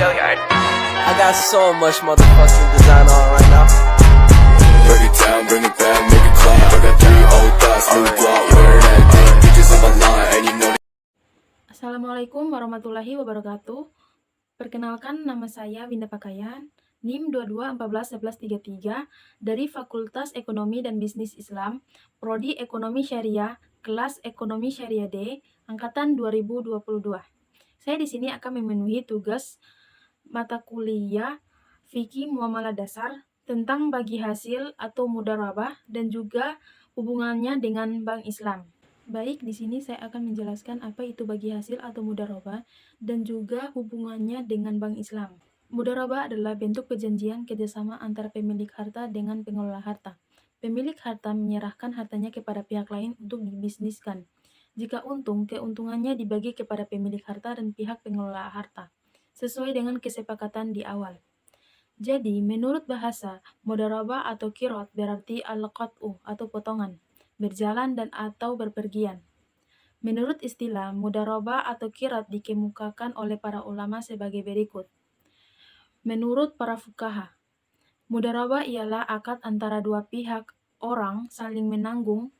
I got so much motherfucking design on right now. Break it down, bring it back, make it clap. I got 3 old thoughts, new block, wear that thing. Bitches on my line, and you know. Assalamualaikum warahmatullahi wabarakatuh. Perkenalkan, nama saya Winda Pakayan, NIM 22141133 dari Fakultas Ekonomi dan Bisnis Islam, Prodi Ekonomi Syariah, kelas Ekonomi Syariah D, angkatan 2022. Saya di sini akan memenuhi tugas mata kuliah Fikih Muamalah Dasar tentang bagi hasil atau mudharabah dan juga hubungannya dengan Bank Islam. Baik, di sini saya akan menjelaskan apa itu bagi hasil atau mudharabah dan juga hubungannya dengan Bank Islam. Mudharabah adalah bentuk perjanjian kerjasama antara pemilik harta dengan pengelola harta. Pemilik harta menyerahkan hartanya kepada pihak lain untuk dibisniskan. Jika untung, keuntungannya dibagi kepada pemilik harta dan pihak pengelola harta, sesuai dengan kesepakatan di awal. Jadi, menurut bahasa, mudharabah atau qirot berarti al-qat'u atau potongan, berjalan dan atau berpergian. Menurut istilah, mudharabah atau qirot dikemukakan oleh para ulama sebagai berikut. Menurut para fuqaha, mudharabah ialah akad antara dua pihak orang saling menanggung.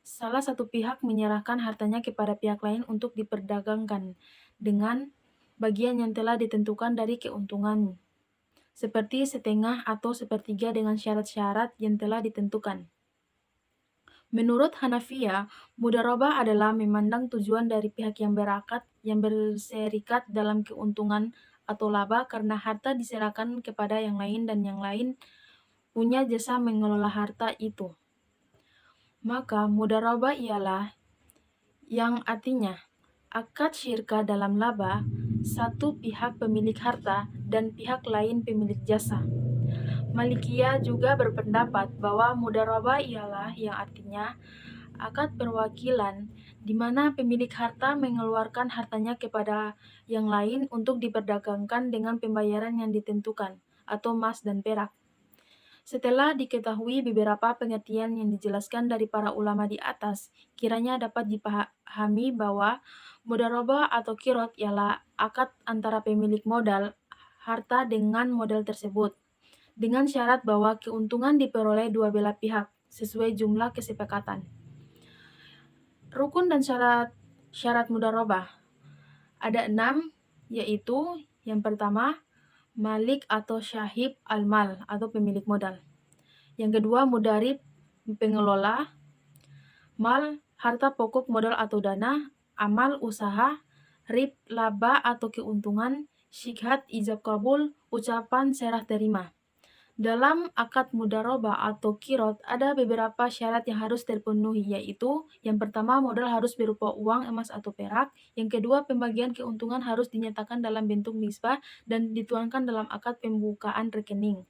Salah satu pihak menyerahkan hartanya kepada pihak lain untuk diperdagangkan dengan bagian yang telah ditentukan dari keuntungan, seperti setengah atau sepertiga dengan syarat-syarat yang telah ditentukan. Menurut Hanafiyah, mudharabah adalah memandang tujuan dari pihak yang berakad yang berserikat dalam keuntungan atau laba karena harta diserahkan kepada yang lain dan yang lain punya jasa mengelola harta itu. Maka mudharabah ialah yang artinya akad syirka dalam laba, satu pihak pemilik harta dan pihak lain pemilik jasa. Malikiyah juga berpendapat bahwa mudharabah ialah yang artinya akad perwakilan di mana pemilik harta mengeluarkan hartanya kepada yang lain untuk diperdagangkan dengan pembayaran yang ditentukan atau emas dan perak. Setelah diketahui beberapa pengertian yang dijelaskan dari para ulama di atas, kiranya dapat dipahami bahwa mudharabah atau qirot ialah akad antara pemilik modal harta dengan modal tersebut, dengan syarat bahwa keuntungan diperoleh dua belah pihak sesuai jumlah kesepakatan. Rukun dan syarat mudharabah ada 6, yaitu yang pertama, malik atau syahib al-mal atau pemilik modal. Yang kedua, mudarib, pengelola, mal, harta pokok modal atau dana, amal, usaha, rib, laba atau keuntungan, syikhat, ijab kabul, ucapan serah terima. Dalam akad mudharabah atau qirot ada beberapa syarat yang harus terpenuhi, yaitu yang pertama, modal harus berupa uang, emas atau perak. Yang kedua, pembagian keuntungan harus dinyatakan dalam bentuk nisbah dan dituangkan dalam akad pembukaan rekening.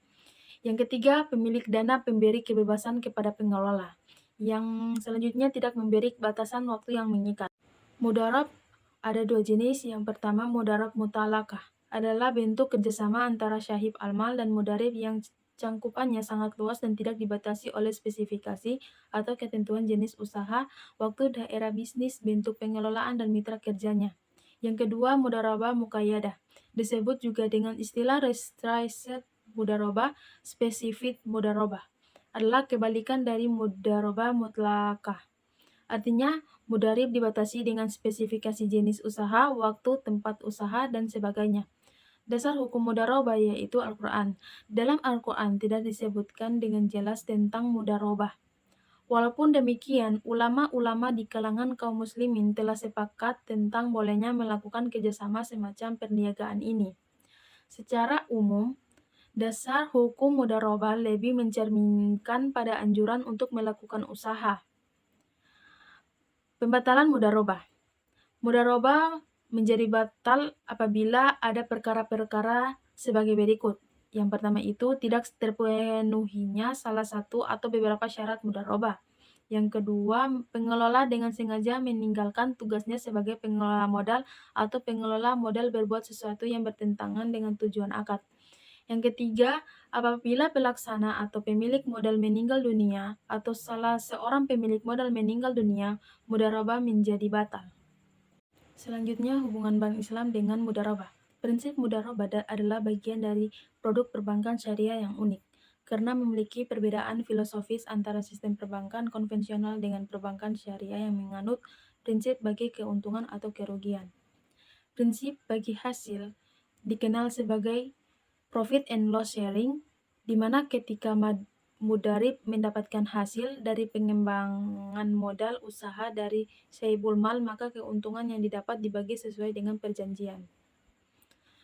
Yang ketiga, pemilik dana pemberi kebebasan kepada pengelola. Yang selanjutnya, tidak memberi batasan waktu yang mengikat. Mudharab ada 2 jenis. Yang pertama, mudharab mutalakah adalah bentuk kerjasama antara syahib al-mal dan mudarib yang cangkupannya sangat luas dan tidak dibatasi oleh spesifikasi atau ketentuan jenis usaha, waktu, daerah bisnis, bentuk pengelolaan, dan mitra kerjanya. Yang kedua, mudharabah muqayyadah, disebut juga dengan istilah restricted mudharabah, spesifik mudharabah, adalah kebalikan dari mudharabah mutlakah. Artinya, mudarib dibatasi dengan spesifikasi jenis usaha, waktu, tempat usaha, dan sebagainya. Dasar hukum mudharabah yaitu Al-Quran. Dalam Al-Quran tidak disebutkan dengan jelas tentang mudharabah. Walaupun demikian, ulama-ulama di kalangan kaum muslimin telah sepakat tentang bolehnya melakukan kerjasama semacam perniagaan ini. Secara umum, dasar hukum mudharabah lebih mencerminkan pada anjuran untuk melakukan usaha. Pembatalan mudharabah. Mudharabah menjadi batal apabila ada perkara-perkara sebagai berikut. Yang pertama itu tidak terpenuhinya salah satu atau beberapa syarat mudharabah. Yang kedua, pengelola dengan sengaja meninggalkan tugasnya sebagai pengelola modal atau pengelola modal berbuat sesuatu yang bertentangan dengan tujuan akad. Yang ketiga, apabila pelaksana atau pemilik modal meninggal dunia atau salah seorang pemilik modal meninggal dunia, mudharabah menjadi batal. Selanjutnya, hubungan Bank Islam dengan mudharabah. Prinsip mudharabah adalah bagian dari produk perbankan syariah yang unik, karena memiliki perbedaan filosofis antara sistem perbankan konvensional dengan perbankan syariah yang menganut prinsip bagi keuntungan atau kerugian. Prinsip bagi hasil dikenal sebagai profit and loss sharing, di mana ketika mudharib mendapatkan hasil dari pengembangan modal usaha dari saibul mal, maka keuntungan yang didapat dibagi sesuai dengan perjanjian.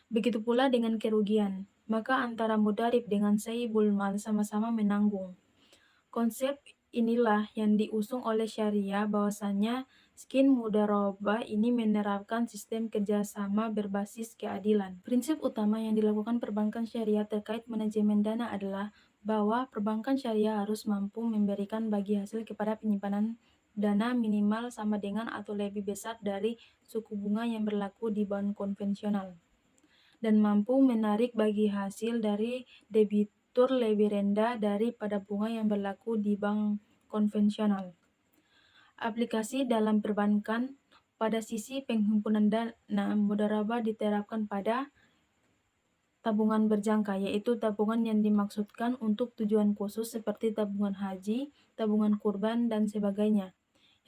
Begitu pula dengan kerugian, maka antara mudharib dengan saibul mal sama-sama menanggung. Konsep inilah yang diusung oleh syariah, bahwasanya skin mudharabah ini menerapkan sistem kerjasama berbasis keadilan. Prinsip utama yang dilakukan perbankan syariah terkait manajemen dana adalah bahwa perbankan syariah harus mampu memberikan bagi hasil kepada penyimpanan dana minimal sama dengan atau lebih besar dari suku bunga yang berlaku di bank konvensional, dan mampu menarik bagi hasil dari debitur lebih rendah daripada bunga yang berlaku di bank konvensional. Aplikasi dalam perbankan pada sisi penghimpunan dana mudharabah diterapkan pada tabungan berjangka, yaitu tabungan yang dimaksudkan untuk tujuan khusus seperti tabungan haji, tabungan kurban, dan sebagainya.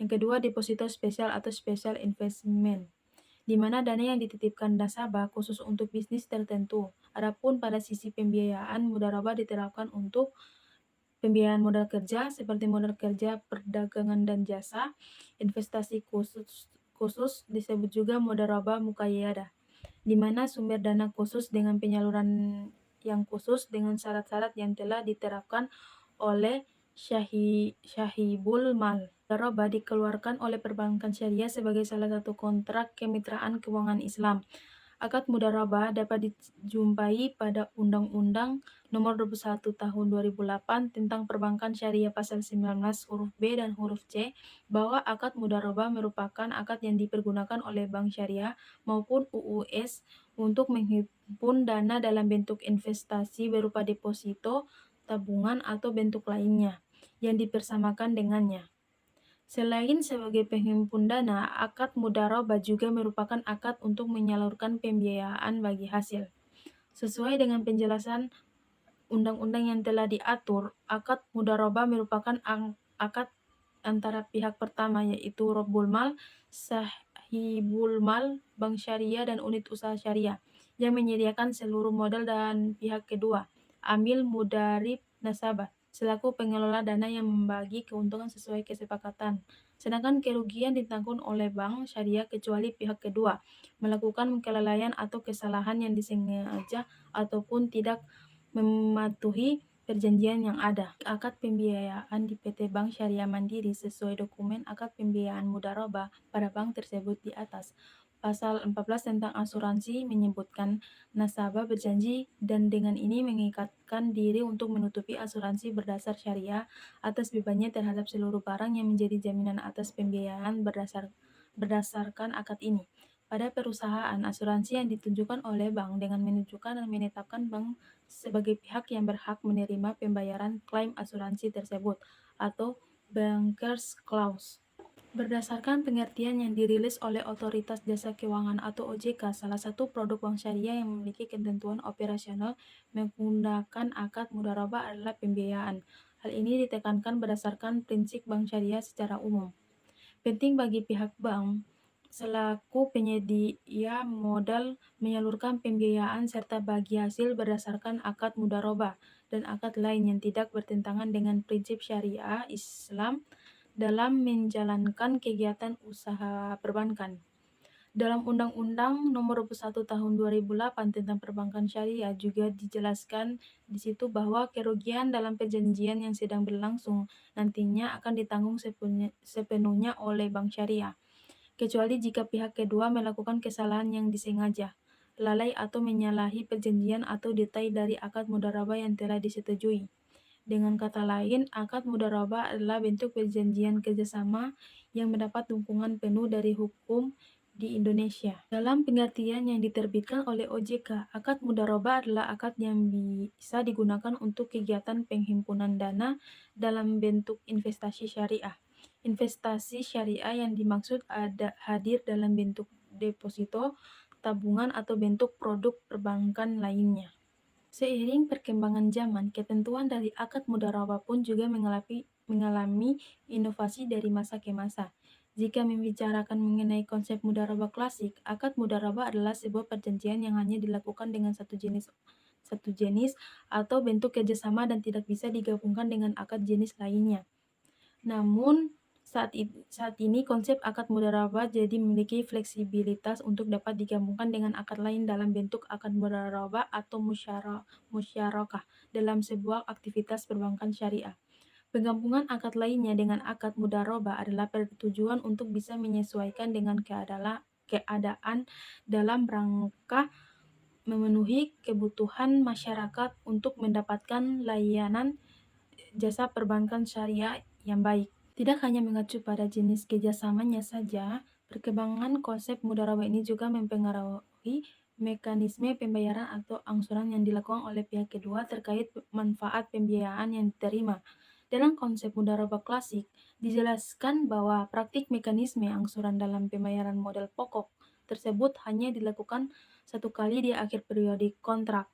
Yang kedua, deposito spesial atau special investment, di mana dana yang dititipkan nasabah khusus untuk bisnis tertentu. Adapun pada sisi pembiayaan, mudharabah diterapkan untuk pembiayaan modal kerja seperti modal kerja, perdagangan dan jasa. Investasi khusus disebut juga mudharabah muqayyadah, di mana sumber dana khusus dengan penyaluran yang khusus dengan syarat-syarat yang telah diterapkan oleh syahibul mal. Mudharabah dikeluarkan oleh perbankan syariah sebagai salah satu kontrak kemitraan keuangan Islam. Akad mudharabah dapat dijumpai pada Undang-Undang Nomor 21 Tahun 2008 tentang Perbankan Syariah Pasal 19 huruf B dan huruf C, bahwa akad mudharabah merupakan akad yang dipergunakan oleh bank syariah maupun UUS untuk menghimpun dana dalam bentuk investasi berupa deposito, tabungan, atau bentuk lainnya yang dipersamakan dengannya. Selain sebagai penghimpun dana, akad mudharabah juga merupakan akad untuk menyalurkan pembiayaan bagi hasil. Sesuai dengan penjelasan undang-undang yang telah diatur, akad mudharabah merupakan akad antara pihak pertama, yaitu Rabbul Mal, Sahibul Mal, Bank Syariah, dan unit usaha syariah yang menyediakan seluruh modal, dan pihak kedua, amil mudharib nasabah, selaku pengelola dana yang membagi keuntungan sesuai kesepakatan. Sedangkan kerugian ditanggung oleh bank syariah kecuali pihak kedua melakukan kelalaian atau kesalahan yang disengaja ataupun tidak mematuhi perjanjian yang ada. Akad pembiayaan di PT Bank Syariah Mandiri sesuai dokumen akad pembiayaan mudharabah pada bank tersebut di atas. Pasal 14 tentang asuransi menyebutkan nasabah berjanji dan dengan ini mengikatkan diri untuk menutupi asuransi berdasar syariah atas bebannya terhadap seluruh barang yang menjadi jaminan atas pembiayaan berdasarkan akad ini. Pada perusahaan, asuransi yang ditunjukkan oleh bank dengan menunjukkan dan menetapkan bank sebagai pihak yang berhak menerima pembayaran klaim asuransi tersebut, atau bankers clause. Berdasarkan pengertian yang dirilis oleh Otoritas Jasa Keuangan atau OJK, salah satu produk bank syariah yang memiliki ketentuan operasional menggunakan akad mudharabah adalah pembiayaan. Hal ini ditekankan berdasarkan prinsip bank syariah secara umum. Penting bagi pihak bank selaku penyedia modal menyalurkan pembiayaan serta bagi hasil berdasarkan akad mudharabah dan akad lain yang tidak bertentangan dengan prinsip syariah Islam dalam menjalankan kegiatan usaha perbankan. Dalam Undang-Undang Nomor 21 Tahun 2008 tentang Perbankan Syariah juga dijelaskan di situ bahwa kerugian dalam perjanjian yang sedang berlangsung nantinya akan ditanggung sepenuhnya oleh bank syariah, kecuali jika pihak kedua melakukan kesalahan yang disengaja, lalai atau menyalahi perjanjian atau detail dari akad mudharabah yang telah disetujui. Dengan kata lain, akad mudharabah adalah bentuk perjanjian kerjasama yang mendapat dukungan penuh dari hukum di Indonesia. Dalam pengertian yang diterbitkan oleh OJK, akad mudharabah adalah akad yang bisa digunakan untuk kegiatan penghimpunan dana dalam bentuk investasi syariah. Investasi syariah yang dimaksud hadir dalam bentuk deposito, tabungan atau bentuk produk perbankan lainnya. Seiring perkembangan zaman, ketentuan dari akad mudharabah pun juga mengalami inovasi dari masa ke masa. Jika membicarakan mengenai konsep mudharabah klasik, akad mudharabah adalah sebuah perjanjian yang hanya dilakukan dengan satu jenis atau bentuk kerjasama dan tidak bisa digabungkan dengan akad jenis lainnya. Namun, saat ini konsep akad mudharabah jadi memiliki fleksibilitas untuk dapat digabungkan dengan akad lain dalam bentuk akad mudharabah atau musyarakah dalam sebuah aktivitas perbankan syariah. Penggabungan akad lainnya dengan akad mudharabah adalah bertujuan untuk bisa menyesuaikan dengan keadaan dalam rangka memenuhi kebutuhan masyarakat untuk mendapatkan layanan jasa perbankan syariah yang baik. Tidak hanya mengacu pada jenis kerjasamanya saja, perkembangan konsep mudharabah ini juga mempengaruhi mekanisme pembayaran atau angsuran yang dilakukan oleh pihak kedua terkait manfaat pembiayaan yang diterima. Dalam konsep mudharabah klasik, dijelaskan bahwa praktik mekanisme angsuran dalam pembayaran modal pokok tersebut hanya dilakukan satu kali di akhir periode kontrak.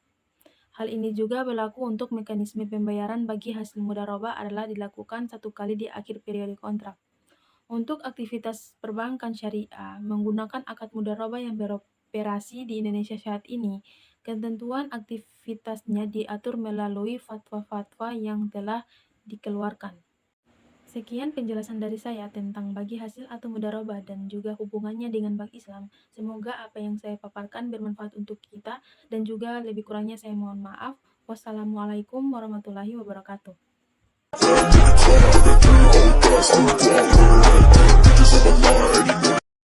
Hal ini juga berlaku untuk mekanisme pembayaran bagi hasil mudharabah adalah dilakukan satu kali di akhir periode kontrak. Untuk aktivitas perbankan syariah menggunakan akad mudharabah yang beroperasi di Indonesia saat ini, ketentuan aktivitasnya diatur melalui fatwa-fatwa yang telah dikeluarkan. Sekian penjelasan dari saya tentang bagi hasil atau mudharabah dan juga hubungannya dengan Bank Islam. Semoga apa yang saya paparkan bermanfaat untuk kita dan juga lebih kurangnya saya mohon maaf. Wassalamualaikum warahmatullahi wabarakatuh. Bitches on my line,